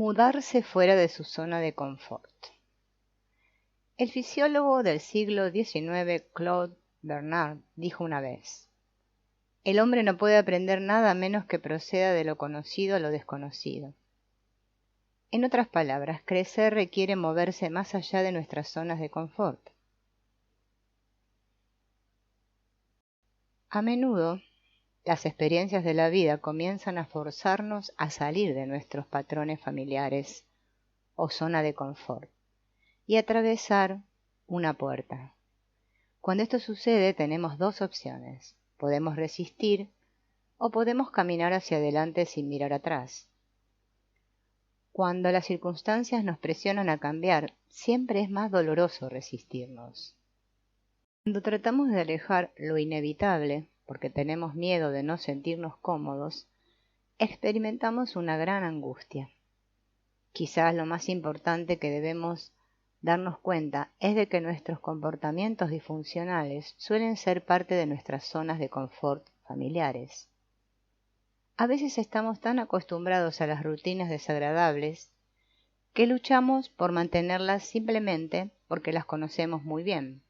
Mudarse fuera de su zona de confort. El fisiólogo del siglo XIX, Claude Bernard, dijo una vez: el hombre no puede aprender nada a menos que proceda de lo conocido a lo desconocido. En otras palabras, crecer requiere moverse más allá de nuestras zonas de confort. A menudo, las experiencias de la vida comienzan a forzarnos a salir de nuestros patrones familiares o zona de confort y atravesar una puerta. Cuando esto sucede, tenemos dos opciones: podemos resistir o podemos caminar hacia adelante sin mirar atrás. Cuando las circunstancias nos presionan a cambiar, siempre es más doloroso resistirnos. Cuando tratamos de alejar lo inevitable, porque tenemos miedo de no sentirnos cómodos, experimentamos una gran angustia. Quizás lo más importante que debemos darnos cuenta es de que nuestros comportamientos disfuncionales suelen ser parte de nuestras zonas de confort familiares. A veces estamos tan acostumbrados a las rutinas desagradables que luchamos por mantenerlas simplemente porque las conocemos muy bien.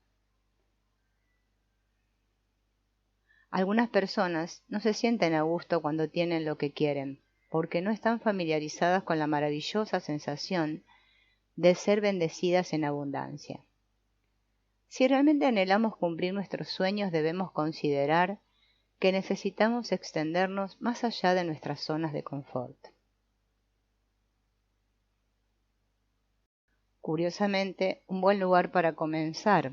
Algunas personas no se sienten a gusto cuando tienen lo que quieren, porque no están familiarizadas con la maravillosa sensación de ser bendecidas en abundancia. Si realmente anhelamos cumplir nuestros sueños, debemos considerar que necesitamos extendernos más allá de nuestras zonas de confort. Curiosamente, un buen lugar para comenzar,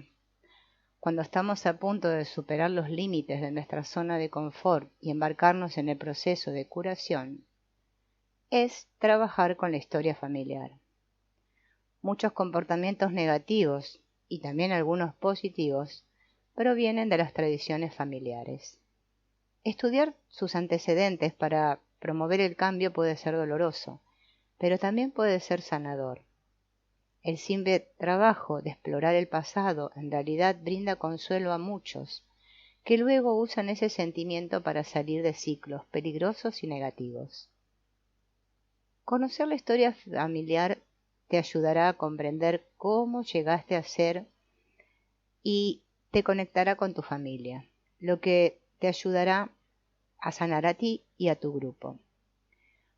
cuando estamos a punto de superar los límites de nuestra zona de confort y embarcarnos en el proceso de curación, es trabajar con la historia familiar. Muchos comportamientos negativos, y también algunos positivos, provienen de las tradiciones familiares. Estudiar sus antecedentes para promover el cambio puede ser doloroso, pero también puede ser sanador. El simple trabajo de explorar el pasado en realidad brinda consuelo a muchos, que luego usan ese sentimiento para salir de ciclos peligrosos y negativos. Conocer la historia familiar te ayudará a comprender cómo llegaste a ser y te conectará con tu familia, lo que te ayudará a sanar a ti y a tu grupo.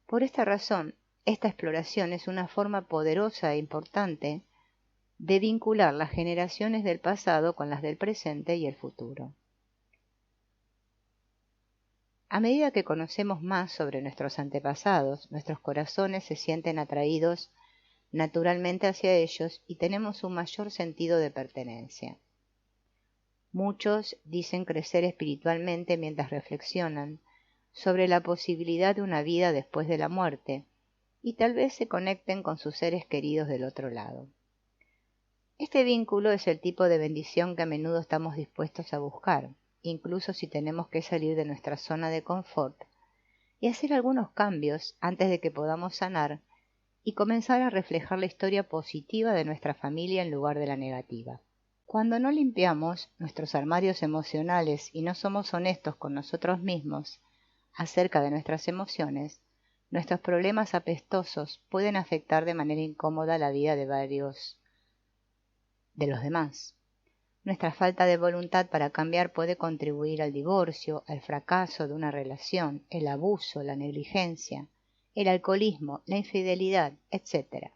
Por esta razón, esta exploración es una forma poderosa e importante de vincular las generaciones del pasado con las del presente y el futuro. A medida que conocemos más sobre nuestros antepasados, nuestros corazones se sienten atraídos naturalmente hacia ellos y tenemos un mayor sentido de pertenencia. Muchos dicen crecer espiritualmente mientras reflexionan sobre la posibilidad de una vida después de la muerte y tal vez se conecten con sus seres queridos del otro lado. Este vínculo es el tipo de bendición que a menudo estamos dispuestos a buscar, incluso si tenemos que salir de nuestra zona de confort y hacer algunos cambios antes de que podamos sanar y comenzar a reflejar la historia positiva de nuestra familia en lugar de la negativa. Cuando no limpiamos nuestros armarios emocionales y no somos honestos con nosotros mismos acerca de nuestras emociones, nuestros problemas apestosos pueden afectar de manera incómoda la vida de varios de los demás. Nuestra falta de voluntad para cambiar puede contribuir al divorcio, al fracaso de una relación, el abuso, la negligencia, el alcoholismo, la infidelidad, etc.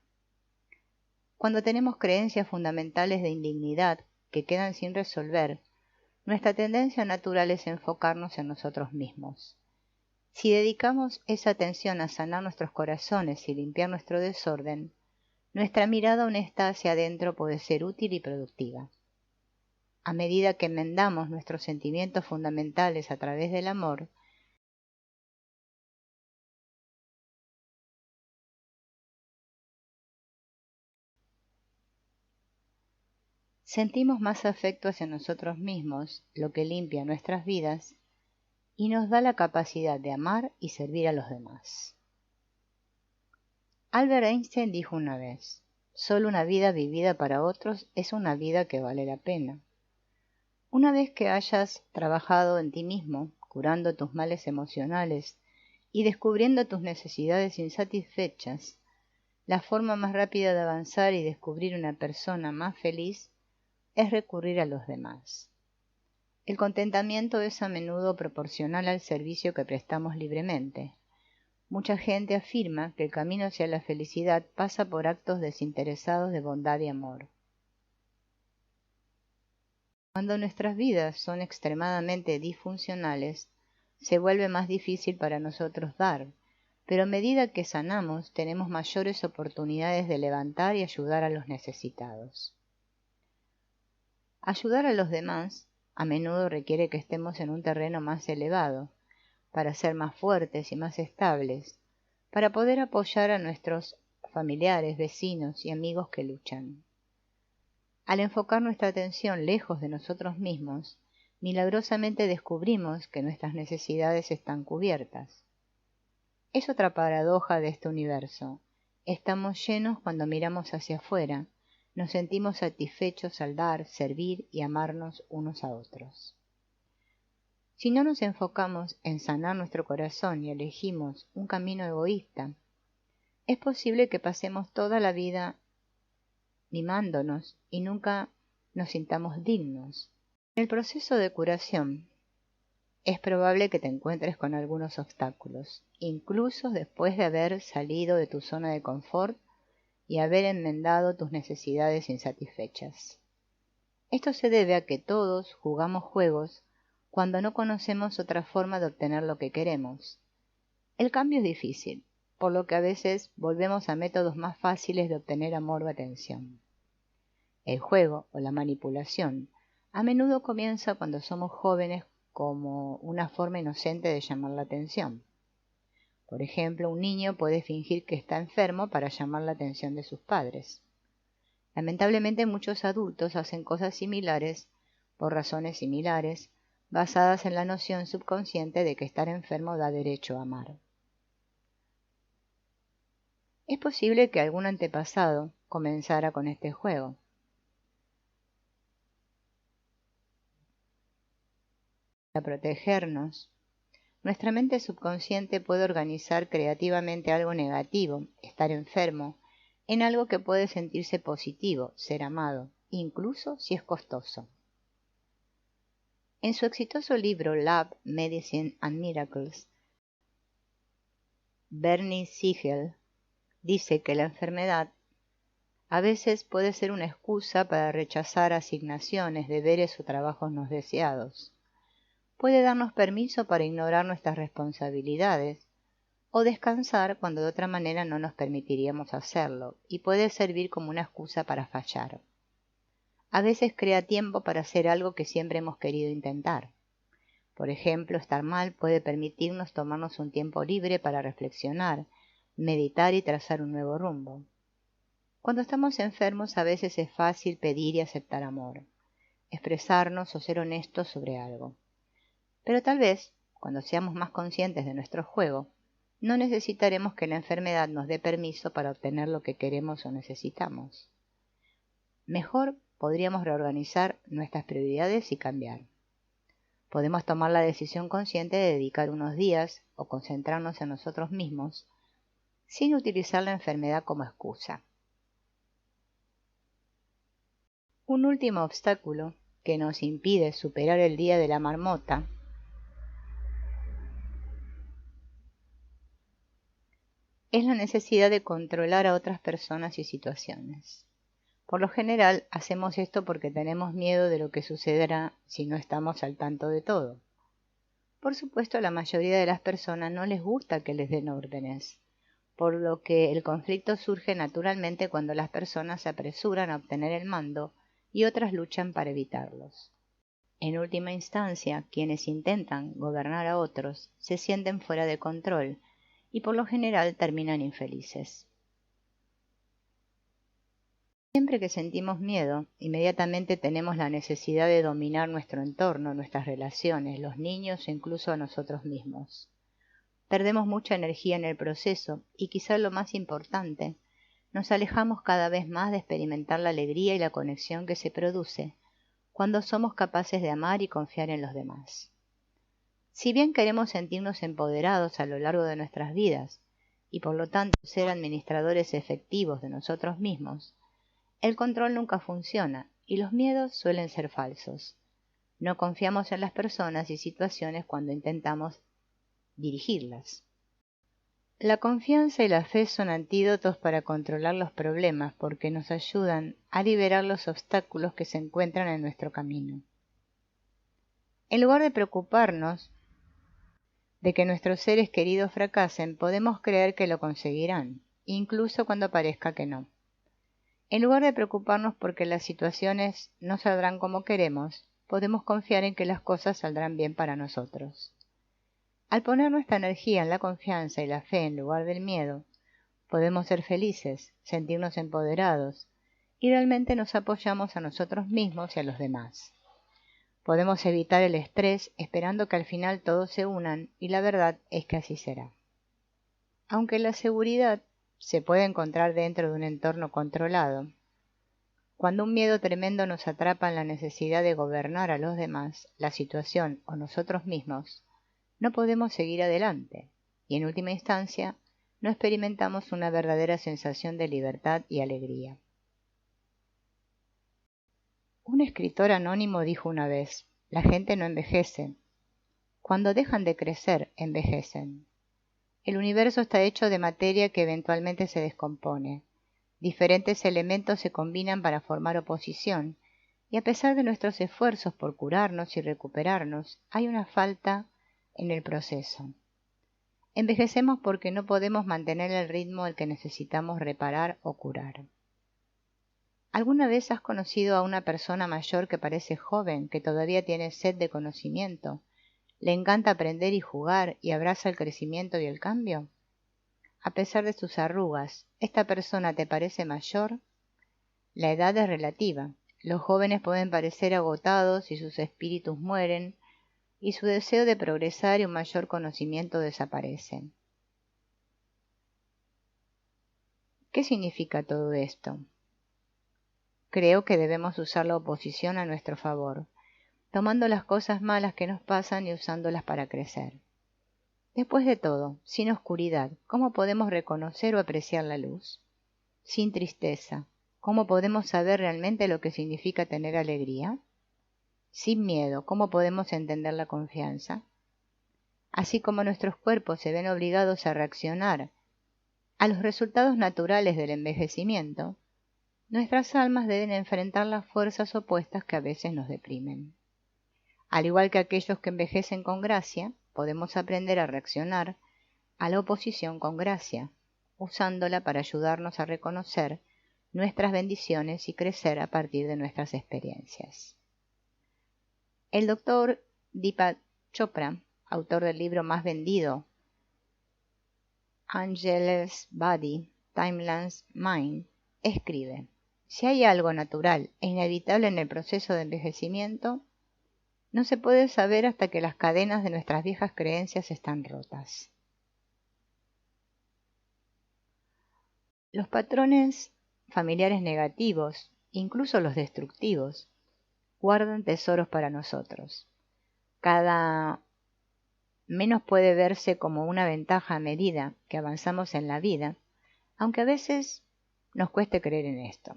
Cuando tenemos creencias fundamentales de indignidad que quedan sin resolver, nuestra tendencia natural es enfocarnos en nosotros mismos. Si dedicamos esa atención a sanar nuestros corazones y limpiar nuestro desorden, nuestra mirada honesta hacia adentro puede ser útil y productiva. A medida que enmendamos nuestros sentimientos fundamentales a través del amor, sentimos más afecto hacia nosotros mismos, lo que limpia nuestras vidas y nos da la capacidad de amar y servir a los demás. Albert Einstein dijo una vez: solo una vida vivida para otros es una vida que vale la pena. Una vez que hayas trabajado en ti mismo, curando tus males emocionales y descubriendo tus necesidades insatisfechas, La forma más rápida de avanzar y descubrir una persona más feliz es recurrir a los demás. El contentamiento es a menudo proporcional al servicio que prestamos libremente. Mucha gente afirma que el camino hacia la felicidad pasa por actos desinteresados de bondad y amor. Cuando nuestras vidas son extremadamente disfuncionales, se vuelve más difícil para nosotros dar, pero a medida que sanamos tenemos mayores oportunidades de levantar y ayudar a los necesitados. Ayudar a los demás a menudo requiere que estemos en un terreno más elevado, para ser más fuertes y más estables, para poder apoyar a nuestros familiares, vecinos y amigos que luchan. Al enfocar nuestra atención lejos de nosotros mismos, milagrosamente descubrimos que nuestras necesidades están cubiertas. Es otra paradoja de este universo. Estamos llenos cuando miramos hacia afuera, nos sentimos satisfechos al dar, servir y amarnos unos a otros. Si no nos enfocamos en sanar nuestro corazón y elegimos un camino egoísta, es posible que pasemos toda la vida mimándonos y nunca nos sintamos dignos. En el proceso de curación, es probable que te encuentres con algunos obstáculos, incluso después de haber salido de tu zona de confort y haber enmendado tus necesidades insatisfechas. Esto se debe a que todos jugamos juegos cuando no conocemos otra forma de obtener lo que queremos. El cambio es difícil, por lo que a veces volvemos a métodos más fáciles de obtener amor o atención. El juego o la manipulación a menudo comienza cuando somos jóvenes como una forma inocente de llamar la atención. Por ejemplo, un niño puede fingir que está enfermo para llamar la atención de sus padres. Lamentablemente muchos adultos hacen cosas similares por razones similares, basadas en la noción subconsciente de que estar enfermo da derecho a amar. Es posible que algún antepasado comenzara con este juego. Para protegernos, nuestra mente subconsciente puede organizar creativamente algo negativo, estar enfermo, en algo que puede sentirse positivo, ser amado, incluso si es costoso. En su exitoso libro Love, Medicine and Miracles, Bernie Siegel dice que la enfermedad a veces puede ser una excusa para rechazar asignaciones, deberes o trabajos no deseados. Puede darnos permiso para ignorar nuestras responsabilidades o descansar cuando de otra manera no nos permitiríamos hacerlo, y puede servir como una excusa para fallar. A veces crea tiempo para hacer algo que siempre hemos querido intentar. Por ejemplo, estar mal puede permitirnos tomarnos un tiempo libre para reflexionar, meditar y trazar un nuevo rumbo. Cuando estamos enfermos a veces es fácil pedir y aceptar amor, expresarnos o ser honestos sobre algo. Pero tal vez, cuando seamos más conscientes de nuestro juego, no necesitaremos que la enfermedad nos dé permiso para obtener lo que queremos o necesitamos. Mejor podríamos reorganizar nuestras prioridades y cambiar. Podemos tomar la decisión consciente de dedicar unos días o concentrarnos en nosotros mismos sin utilizar la enfermedad como excusa. Un último obstáculo que nos impide superar el día de la marmota es la necesidad de controlar a otras personas y situaciones. Por lo general, hacemos esto porque tenemos miedo de lo que sucederá si no estamos al tanto de todo. Por supuesto, a la mayoría de las personas no les gusta que les den órdenes, por lo que el conflicto surge naturalmente cuando las personas se apresuran a obtener el mando y otras luchan para evitarlos. En última instancia, quienes intentan gobernar a otros se sienten fuera de control y por lo general terminan infelices. Siempre que sentimos miedo, inmediatamente tenemos la necesidad de dominar nuestro entorno, nuestras relaciones, los niños e incluso a nosotros mismos. Perdemos mucha energía en el proceso y, quizá lo más importante, nos alejamos cada vez más de experimentar la alegría y la conexión que se produce cuando somos capaces de amar y confiar en los demás. Si bien queremos sentirnos empoderados a lo largo de nuestras vidas y por lo tanto ser administradores efectivos de nosotros mismos, el control nunca funciona y los miedos suelen ser falsos. No confiamos en las personas y situaciones cuando intentamos dirigirlas. La confianza y la fe son antídotos para controlar los problemas porque nos ayudan a liberar los obstáculos que se encuentran en nuestro camino. En lugar de preocuparnos de que nuestros seres queridos fracasen, podemos creer que lo conseguirán, incluso cuando parezca que no. En lugar de preocuparnos porque las situaciones no saldrán como queremos, podemos confiar en que las cosas saldrán bien para nosotros. Al poner nuestra energía en la confianza y la fe en lugar del miedo, podemos ser felices, sentirnos empoderados y realmente nos apoyamos a nosotros mismos y a los demás. Podemos evitar el estrés esperando que al final todos se unan y la verdad es que así será. Aunque la seguridad se puede encontrar dentro de un entorno controlado, cuando un miedo tremendo nos atrapa en la necesidad de gobernar a los demás, la situación o nosotros mismos, no podemos seguir adelante y en última instancia no experimentamos una verdadera sensación de libertad y alegría. Un escritor anónimo dijo una vez: la gente no envejece. Cuando dejan de crecer, envejecen. El universo está hecho de materia que eventualmente se descompone. Diferentes elementos se combinan para formar oposición y a pesar de nuestros esfuerzos por curarnos y recuperarnos, hay una falta en el proceso. Envejecemos porque no podemos mantener el ritmo al que necesitamos reparar o curar. ¿Alguna vez has conocido a una persona mayor que parece joven, que todavía tiene sed de conocimiento, le encanta aprender y jugar y abraza el crecimiento y el cambio? A pesar de sus arrugas, ¿esta persona te parece mayor? La edad es relativa. Los jóvenes pueden parecer agotados y sus espíritus mueren, y su deseo de progresar y un mayor conocimiento desaparecen. ¿Qué significa todo esto? Creo que debemos usar la oposición a nuestro favor, tomando las cosas malas que nos pasan y usándolas para crecer. Después de todo, sin oscuridad, ¿cómo podemos reconocer o apreciar la luz? Sin tristeza, ¿cómo podemos saber realmente lo que significa tener alegría? Sin miedo, ¿cómo podemos entender la confianza? Así como nuestros cuerpos se ven obligados a reaccionar a los resultados naturales del envejecimiento, nuestras almas deben enfrentar las fuerzas opuestas que a veces nos deprimen. Al igual que aquellos que envejecen con gracia, podemos aprender a reaccionar a la oposición con gracia, usándola para ayudarnos a reconocer nuestras bendiciones y crecer a partir de nuestras experiencias. El doctor Deepak Chopra, autor del libro más vendido, Angel's Body, Timeless Mind, escribe: si hay algo natural e inevitable en el proceso de envejecimiento, no se puede saber hasta que las cadenas de nuestras viejas creencias están rotas. Los patrones familiares negativos, incluso los destructivos, guardan tesoros para nosotros. Cada menos puede verse como una ventaja a medida que avanzamos en la vida, aunque a veces nos cueste creer en esto.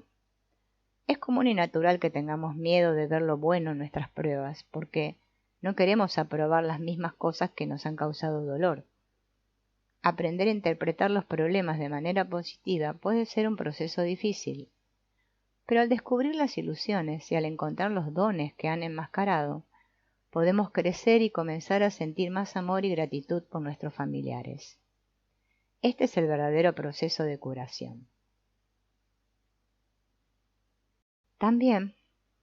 Es común y natural que tengamos miedo de ver lo bueno en nuestras pruebas, porque no queremos aprobar las mismas cosas que nos han causado dolor. Aprender a interpretar los problemas de manera positiva puede ser un proceso difícil, pero al descubrir las ilusiones y al encontrar los dones que han enmascarado, podemos crecer y comenzar a sentir más amor y gratitud por nuestros familiares. Este es el verdadero proceso de curación. También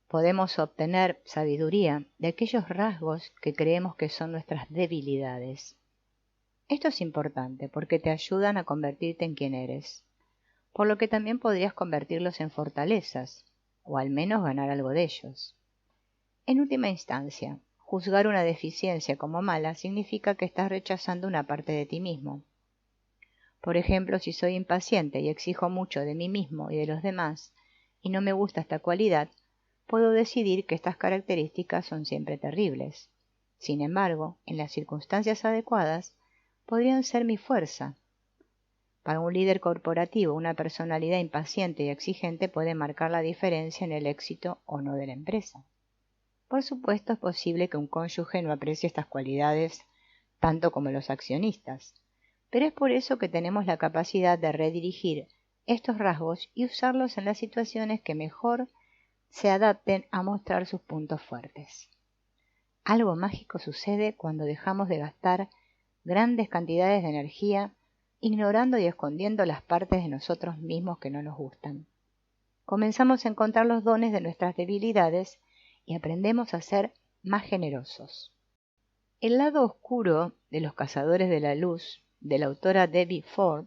podemos obtener sabiduría de aquellos rasgos que creemos que son nuestras debilidades. Esto es importante porque te ayudan a convertirte en quien eres, por lo que también podrías convertirlos en fortalezas, o al menos ganar algo de ellos. En última instancia, juzgar una deficiencia como mala significa que estás rechazando una parte de ti mismo. Por ejemplo, si soy impaciente y exijo mucho de mí mismo y de los demás, y no me gusta esta cualidad, puedo decidir que estas características son siempre terribles. Sin embargo, en las circunstancias adecuadas, podrían ser mi fuerza. Para un líder corporativo, una personalidad impaciente y exigente puede marcar la diferencia en el éxito o no de la empresa. Por supuesto, es posible que un cónyuge no aprecie estas cualidades tanto como los accionistas, pero es por eso que tenemos la capacidad de redirigir estos rasgos y usarlos en las situaciones que mejor se adapten a mostrar sus puntos fuertes. Algo mágico sucede cuando dejamos de gastar grandes cantidades de energía ignorando y escondiendo las partes de nosotros mismos que no nos gustan. Comenzamos a encontrar los dones de nuestras debilidades y aprendemos a ser más generosos. El lado oscuro de Los cazadores de la luz, de la autora Debbie Ford,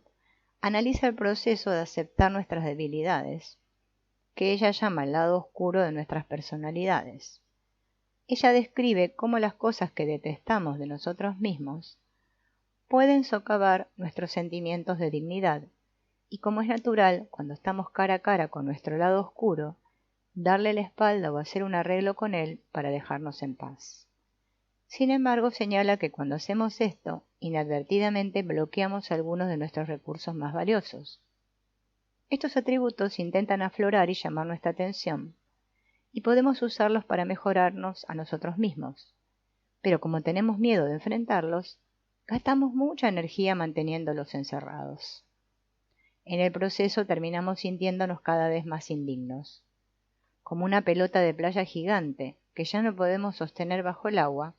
analiza el proceso de aceptar nuestras debilidades, que ella llama el lado oscuro de nuestras personalidades. Ella describe cómo las cosas que detestamos de nosotros mismos pueden socavar nuestros sentimientos de dignidad, y como es natural, cuando estamos cara a cara con nuestro lado oscuro, darle la espalda o hacer un arreglo con él para dejarnos en paz. Sin embargo, señala que cuando hacemos esto, inadvertidamente bloqueamos algunos de nuestros recursos más valiosos. Estos atributos intentan aflorar y llamar nuestra atención, y podemos usarlos para mejorarnos a nosotros mismos. Pero como tenemos miedo de enfrentarlos, gastamos mucha energía manteniéndolos encerrados. En el proceso terminamos sintiéndonos cada vez más indignos. Como una pelota de playa gigante que ya no podemos sostener bajo el agua,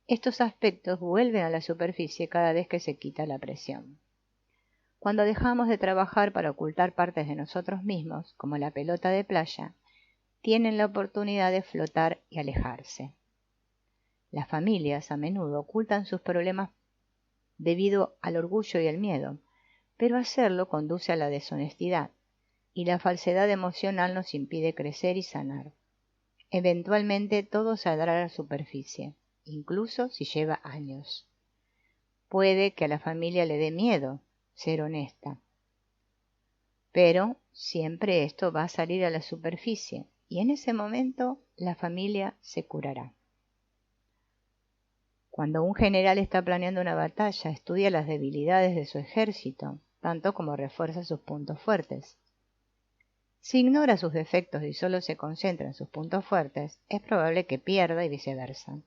estos aspectos vuelven a la superficie cada vez que se quita la presión. Cuando dejamos de trabajar para ocultar partes de nosotros mismos, como la pelota de playa, tienen la oportunidad de flotar y alejarse. Las familias a menudo ocultan sus problemas debido al orgullo y el miedo, pero hacerlo conduce a la deshonestidad, y la falsedad emocional nos impide crecer y sanar. Eventualmente todo saldrá a la superficie, incluso si lleva años. Puede que a la familia le dé miedo ser honesta, pero siempre esto va a salir a la superficie, y en ese momento la familia se curará. Cuando un general está planeando una batalla, estudia las debilidades de su ejército, tanto como refuerza sus puntos fuertes. Si ignora sus defectos y solo se concentra en sus puntos fuertes, es probable que pierda y viceversa.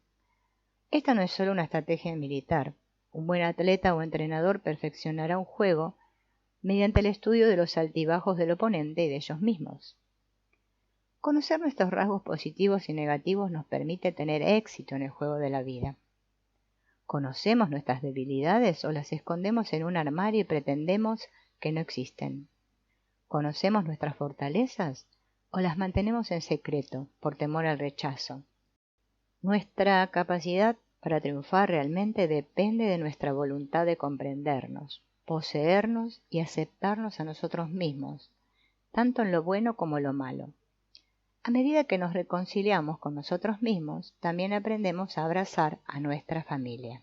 Esta no es solo una estrategia militar. Un buen atleta o entrenador perfeccionará un juego mediante el estudio de los altibajos del oponente y de ellos mismos. Conocer nuestros rasgos positivos y negativos nos permite tener éxito en el juego de la vida. ¿Conocemos nuestras debilidades o las escondemos en un armario y pretendemos que no existen? ¿Conocemos nuestras fortalezas o las mantenemos en secreto por temor al rechazo? Nuestra capacidad para triunfar realmente depende de nuestra voluntad de comprendernos, poseernos y aceptarnos a nosotros mismos, tanto en lo bueno como en lo malo. A medida que nos reconciliamos con nosotros mismos, también aprendemos a abrazar a nuestra familia.